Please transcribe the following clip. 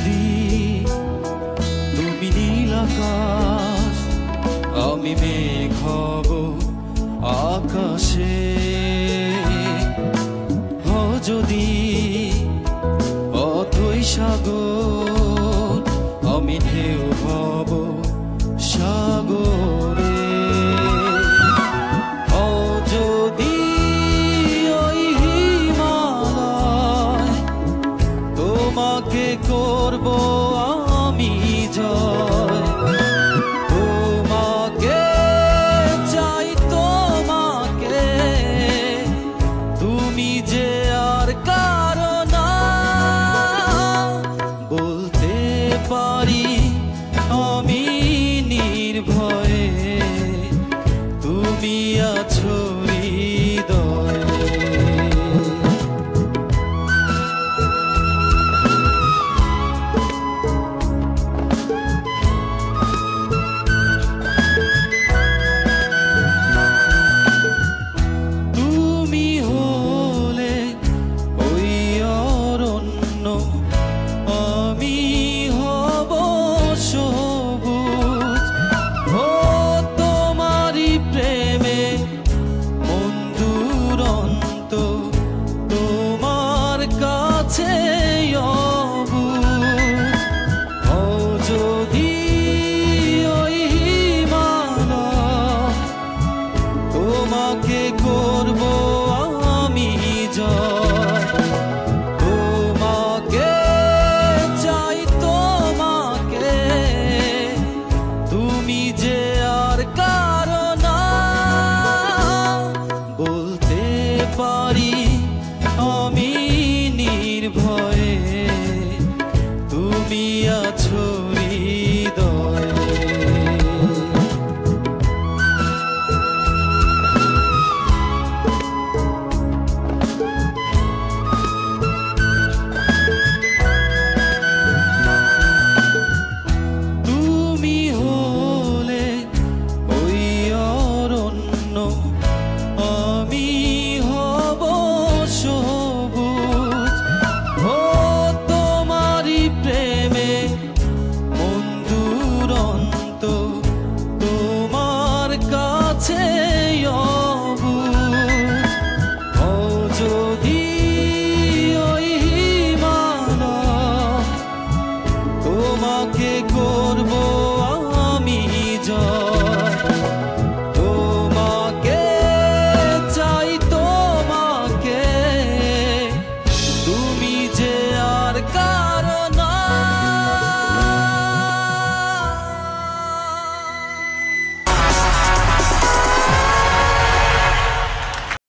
যদি তুমি নীল আকাশ, আমি মেঘ হব আকাশে। যদি অথই সাগর, আমি ঢেউ হব সাগরে। যদি ওই হিমালয়, তোমাকে করব আমি জয়। তোমাকে চাই, তোমাকে, তুমি যে আর কারো না। বলতে পারি আমি নির্ভয়ে, তুমি আছো হৃদয়ে। যদি ওই হিমালয়, তোমাকে করব আমি জয়। তোমাকে চাই, তোমাকে, তুমি যে আর কারো না। বলতে পারি আমি নির্ভয়ে, তুমি আছো হৃদয়ে। তুমি হলে ওই অরণ্য, আমি হব সবুজ। তোমারই প্রেমে মন দুরন্ত, তোমার কাছে অবুঝ। যদি ওই হিমালয়, তোমাকে